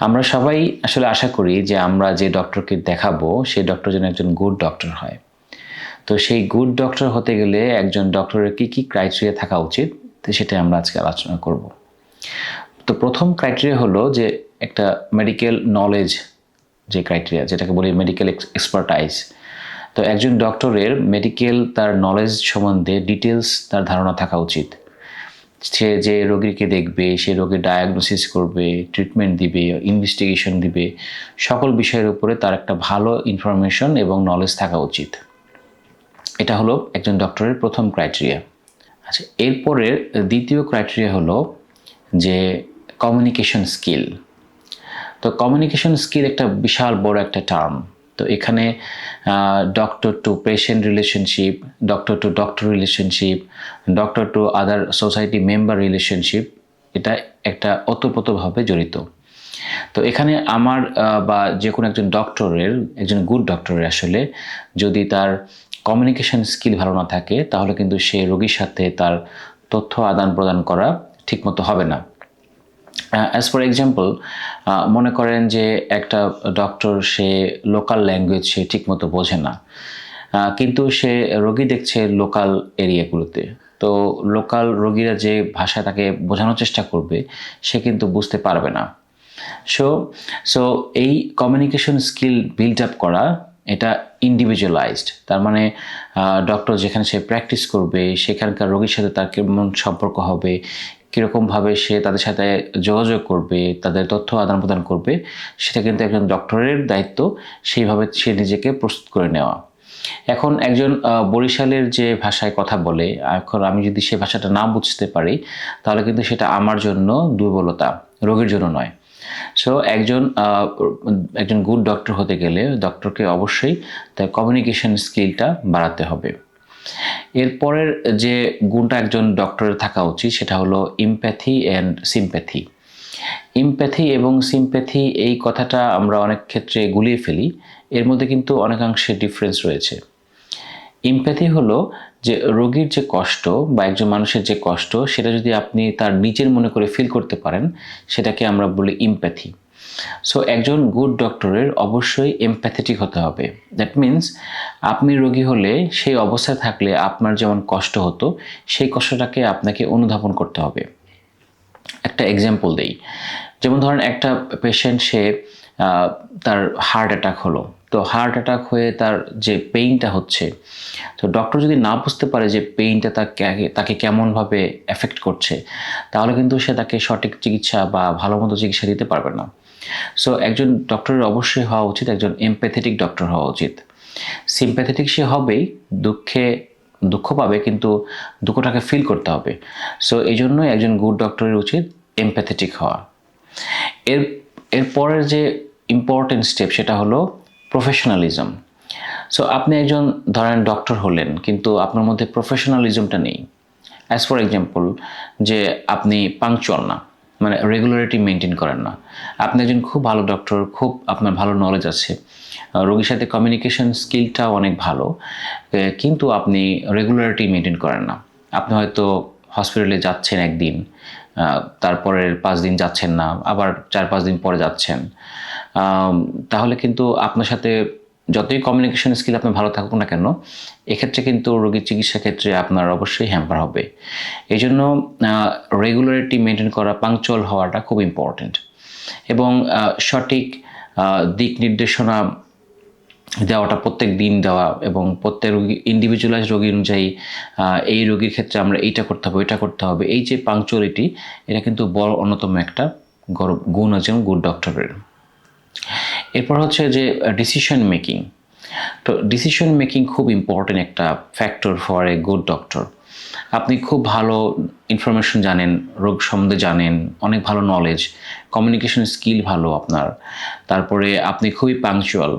আমরা সবাই আসলে আশা করি যে আমরা যে ডক্টরকে দেখাবো সেই ডক্টর যেন একজন গুড ডক্টর হয়। তো সেই গুড ডক্টর হতে গেলে একজন ডক্টরের কি ক্রাইটেরিয়া থাকা উচিত সেটা আমরা আজকে আলোচনা করব। তো প্রথম ক্রাইটেরিয়া হলো যে একটা মেডিকেল নলেজ, যে ক্রাইটেরিয়া যেটাকে বলি মেডিকেল এক্সপার্টাইজ। তো একজন ডক্টরের মেডিকেল তার নলেজ সম্বন্ধে ডিটেলস তার ধারণা থাকা উচিত। সে যে রোগীকে দেখবে, সে রোগীর ডায়াগনোসিস করবে, ট্রিটমেন্ট দিবে, ইনভেস্টিগেশন দিবে, সকল বিষয়ের উপরে তার একটা ভালো ইনফরমেশন এবং নলেজ থাকা উচিত। এটা হলো একজন ডক্টরের প্রথম ক্রাইটেরিয়া। আচ্ছা, এরপরের দ্বিতীয় ক্রাইটেরিয়া হলো যে কমিউনিকেশন স্কিল। তো কমিউনিকেশন স্কিল একটা বিশাল বড় একটা টার্ম। তো এখানে doctor to patient relationship, doctor two doctor relationship, doctor to other society member relationship, এটা একটা ওতপ্রোতভাবে জড়িত। তো এখানে আমার বা যে কোনো একজন ডক্টরের, একজন গুড ডক্টরের আসলে যদি তার কমিউনিকেশন স্কিল ভালো না থাকে তাহলে কিন্তু সে রোগীর সাথে তার তথ্য আদান প্রদান করা ঠিকমতো হবে না। অ্যাজ ফর এক্সাম্পল, মনে করেন যে একটা ডক্টর সে লোকাল ল্যাঙ্গুয়েজ সে ঠিকমতো বোঝে না, কিন্তু সে রোগী দেখছে লোকাল এরিয়াগুলোতে। তো লোকাল রোগীরা যে ভাষায় তাকে বোঝানোর চেষ্টা করবে সে কিন্তু বুঝতে পারবে না। সো সো এই কমিউনিকেশন স্কিল বিল্ড আপ করা এটা ইন্ডিভিজুয়ালাইজড। তার মানে ডক্টর যেখানে সে প্র্যাকটিস করবে সেখানকার রোগীর সাথে তার কেমন সম্পর্ক হবে, কীরকমভাবে সে তাদের সাথে যোগাযোগ করবে, তাদের তথ্য আদান প্রদান করবে, সেটা কিন্তু একজন ডক্টরের দায়িত্ব, সেইভাবে সে নিজেকে প্রস্তুত করে নেওয়া। এখন একজন বরিশালের যে ভাষায় কথা বলে, এখন আমি যদি সে ভাষাটা না বুঝতে পারি তাহলে কিন্তু সেটা আমার জন্য দুর্বলতা, রোগীর জন্য নয়। সো একজন গুড ডক্টর হতে গেলে ডক্টরকে অবশ্যই তার কমিউনিকেশন স্কিলটা বাড়াতে হবে। এরপরের যে গুণটা একজন ডক্টরের থাকা উচিত সেটা হলো ইমপ্যাথি অ্যান্ড সিম্প্যাথি। ইমপ্যাথি এবং সিম্প্যাথি এই কথাটা আমরা অনেক ক্ষেত্রে গুলিয়ে ফেলি, এর মধ্যে কিন্তু অনেকাংশে ডিফারেন্স রয়েছে। ইমপ্যাথি হলো যে রোগীর যে কষ্ট বা একজন মানুষের যে কষ্ট সেটা যদি আপনি তার নিজের মনে করে ফিল করতে পারেন সেটাকে আমরা বলি ইমপ্যাথি। সো একজন গুড ডক্টরের অবশ্যই এমপ্যাথেটিক হতে হবে। দ্যাট মিন্স আপনি রোগী হলে সেই অবস্থায় থাকলে আপনার যেমন কষ্ট হতো সেই কষ্টটাকে আপনাকে অনুধাবন করতে হবে। একটা এক্সাম্পল দেই, যেমন ধরেন একটা পেশেন্ট সে তার হার্ট অ্যাটাক হলো। তো হার্ট অ্যাটাক হয়ে তার যে পেইনটা হচ্ছে, তো ডক্টর যদি না বুঝতে পারে যে পেইনটা তাকে কেমনভাবে এফেক্ট করছে তাহলে কিন্তু সে তাকে সঠিক চিকিৎসা বা ভালো মতো চিকিৎসা দিতে পারবে না। সো একজন ডক্টরের অবশ্যই হওয়া উচিত একজন এমপ্যাথেটিক ডক্টর হওয়া উচিত। সিম্প্যাথেটিক সে হবেই, দুঃখ পাবে কিন্তু দুঃখটাকে ফিল করতে হবে। সো এই জন্যই একজন গুড ডক্টরের উচিত এমপ্যাথেটিক হওয়া। এরপরের যে ইম্পর্টেন্ট স্টেপ সেটা হলো প্রফেশনালিজম। সো আপনি একজন ধরেন ডক্টর হলেন কিন্তু আপনার মধ্যে প্রফেশনালিজমটা নেই। অ্যাজ ফর এক্সাম্পল, যে আপনি পাংচুয়াল না, মানে রেগুলারিটি মেনটেন করেন না। আপনি একজন খুব ভালো ডক্টর, খুব আপনার ভালো নলেজ আছে, রোগীর সাথে কমিউনিকেশন স্কিলটাও অনেক ভালো, কিন্তু আপনি রেগুলারিটি মেনটেন করেন না। আপনি হয়তো হসপিটালে যাচ্ছেন একদিন, তারপরের 5 দিন যাচ্ছেন না, আবার 4-5 দিন পরে যাচ্ছেন, তাহলে কিন্তু আপনার সাথে যতই কমিউনিকেশন স্কিল আপনার ভালো থাকুক না কেন, এক্ষেত্রে কিন্তু রোগীর চিকিৎসা ক্ষেত্রে আপনার অবশ্যই হ্যাম্পার হবে। এই জন্য রেগুলারিটি মেনটেন করা, পাংচুয়াল হওয়াটা খুব ইম্পর্ট্যান্ট, এবং সঠিক দিক নির্দেশনা দেওয়াটা, প্রত্যেক দিন দেওয়া, এবং প্রত্যেক রোগী ইন্ডিভিজুয়ালাইজ রোগী অনুযায়ী এই রোগীর ক্ষেত্রে আমরা এইটা করতে হবে, এটা করতে হবে, এই যে পাংচুয়ালিটি, এটা কিন্তু বড় অন্যতম একটা গুণ আছে গুড ডক্টরের। এরপর হচ্ছে যে ডিসিশন মেকিং। তো ডিসিশন মেকিং খুব ইম্পর্টেন্ট একটা factor for a good doctor. আপনি খুব ভালো ইনফরমেশন জানেন, রোগ সম্বন্ধে জানেন, অনেক ভালো নলেজ, কমিউনিকেশন স্কিল ভালো আপনার, তারপরে আপনি খুবই পাংচুয়াল,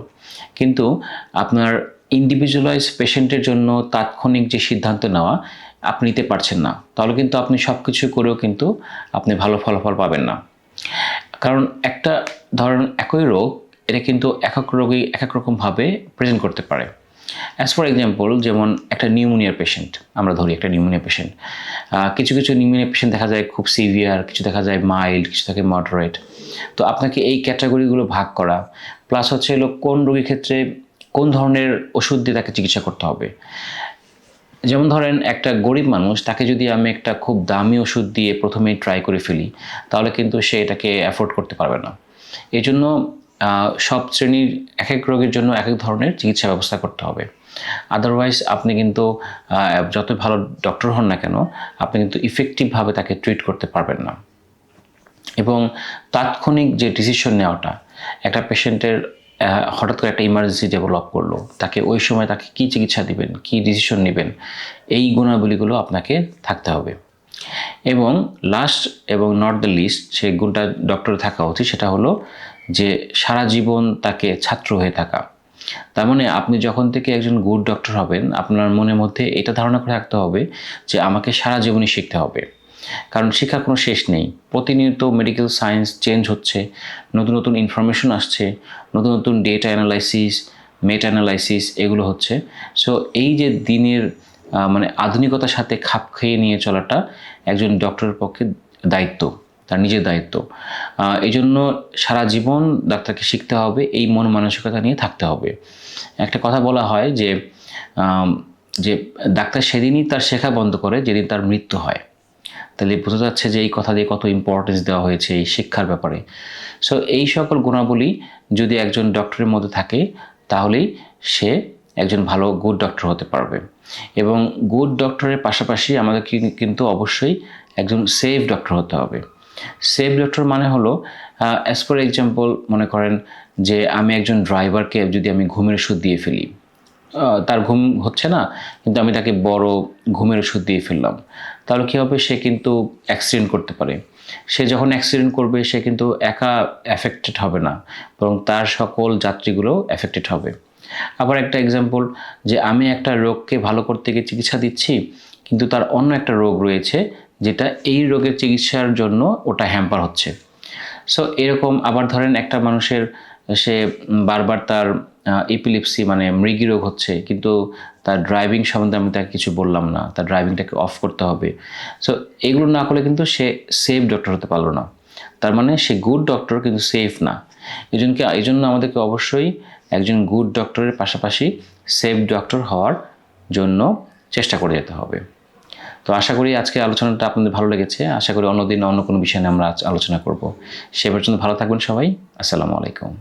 কিন্তু আপনার ইন্ডিভিজুয়ালাইজ পেশেন্টের জন্য তাৎক্ষণিক যে সিদ্ধান্ত নেওয়া আপনি নিতে পারছেন না, তাহলে কিন্তু আপনি সব কিছু করেও কিন্তু আপনি ভালো ফলাফল পাবেন না। কারণ একটা ধরেন একই রোগ, এটা কিন্তু একক রোগী এক এক রকমভাবে প্রেজেন্ট করতে পারে। অ্যাজ ফর এক্সাম্পল, যেমন একটা নিউমোনিয়ার পেশেন্ট, আমরা ধরি একটা নিউমোনিয়া পেশেন্ট, কিছু কিছু নিউমোনিয়া পেশেন্ট দেখা যায় খুব সিভিয়ার, কিছু দেখা যায় মাইল্ড, কিছু থাকে মডারেট। তো আপনাকে এই ক্যাটাগরিগুলো ভাগ করা, প্লাস হচ্ছে হলো কোন রোগীর ক্ষেত্রে কোন ধরনের ওষুধ দিয়ে তাকে চিকিৎসা করতে হবে। যেমন ধরেন একটা গরিব মানুষ, তাকে যদি আমি একটা খুব দামি ওষুধ দিয়ে প্রথমেই ট্রাই করে ফেলি, তাহলে কিন্তু সে এটাকে অ্যাফোর্ড করতে পারবে না। এই জন্য সব শ্রেণীর এক এক রোগের জন্য এক এক ধরনের চিকিৎসা ব্যবস্থা করতে হবে। আদারওয়াইজ আপনি কিন্তু যত ভালো ডক্টর হন না কেন, আপনি কিন্তু ইফেক্টিভভাবে তাকে ট্রিট করতে পারবেন না। এবং তাৎক্ষণিক যে ডিসিশন নেওয়াটা, একটা পেশেন্টের হঠাৎ করে একটা ইমার্জেন্সি ডেভেলপ করলো, তাকে ওই সময় তাকে কী চিকিৎসা দিবেন, কী ডিসিশন নেবেন, এই গুণাবলীগুলো আপনাকে থাকতে হবে। এবং লাস্ট এবং নট দ্য লিস্ট, যে গুণটা ডক্টরে থাকা উচিত, সেটা হলো যে সারা জীবন তাকে ছাত্র হয়ে থাকা। তার মানে আপনি যখন থেকে একজন গুড ডক্টর হবেন, আপনার মনের মধ্যে এটা ধারণা করে রাখতে হবে যে আমাকে সারা জীবনই শিখতে হবে। কারণ শেখার কোনো শেষ নেই। প্রতিনিয়ত মেডিকেল সায়েন্স চেঞ্জ হচ্ছে, নতুন নতুন ইনফরমেশন আসছে, নতুন নতুন ডেটা অ্যানালাইসিস, মেটা অ্যানালাইসিস এগুলো হচ্ছে। সো এই যে দিনের মানে আধুনিকতার সাথে খাপ খেয়ে নিয়ে চলাটা একজন ডক্টরের পক্ষে দায়িত্ব, তার নিজের দায়িত্ব। এই জন্য সারা জীবন ডাক্তারকে শিখতে হবে, এই মন মানসিকতা নিয়ে থাকতে হবে। একটা কথা বলা হয় যে যে ডাক্তার সেদিনই তার শেখা বন্ধ করে যেদিন তার মৃত্যু হয়। তাহলে বোঝা যাচ্ছে যে এই কথা দিয়ে কত ইম্পর্টেন্স দেওয়া হয়েছে এই শিক্ষার ব্যাপারে। সো এই সকল গুণাবলী যদি একজন ডক্টরের মধ্যে থাকে, তাহলেই সে একজন ভালো গুড ডক্টর হতে পারবে। এবং গুড ডক্টরের পাশাপাশি আমাদের কিন্তু অবশ্যই একজন সেফ ডক্টর হতে হবে। সেফ ডক্টর মানে হলো, অ্যাজ ফর এক্সাম্পল, মনে করেন যে আমি একজন ড্রাইভারকে যদি আমি ঘুমের ওষুধ দিয়ে ফেলি, তার ঘুম হচ্ছে না, কিন্তু আমি তাকে বড় ঘুমের ওষুধ দিয়ে ফেললাম, তাহলে কী হবে, সে কিন্তু অ্যাক্সিডেন্ট করতে পারে। সে যখন অ্যাক্সিডেন্ট করবে, সে কিন্তু একা অ্যাফেক্টেড হবে না, বরং তার সকল যাত্রীগুলো অ্যাফেক্টেড হবে। আবার একটা এক্সাম্পল, যে আমি একটা রোগকে ভালো করতে গিয়ে চিকিৎসা দিচ্ছি, কিন্তু তার অন্য একটা রোগ রয়েছে যেটা এই রোগের চিকিৎসার জন্য ওটা হ্যাম্পার হচ্ছে। সো এরকম আবার ধরেন একটা মানুষের, সে বারবার তার এপিলেপসি মানে মৃগী রোগ হচ্ছে, কিন্তু তার ড্রাইভিং সম্বন্ধে আমি তাকে কিছু বললাম না, তার ড্রাইভিংটাকে অফ করতে হবে। সো এগুলো না করলে কিন্তু সে সেফ ডক্টর হতে পারলো না। তার মানে সে গুড ডক্টর কিন্তু সেফ না। এই জন্য আমাদেরকে অবশ্যই একজন গুড ডক্টরের পাশাপাশি সেফ ডক্টর হওয়ার জন্য চেষ্টা করে যেতে হবে। তো আশা করি আজকে আলোচনাটা আপনাদের ভালো লেগেছে। আশা করি অন্যদিন অন্য কোনো বিষয় নিয়ে আমরা আলোচনা করব। সে পর্যন্ত ভালো থাকবেন সবাই। আসসালামু আলাইকুম।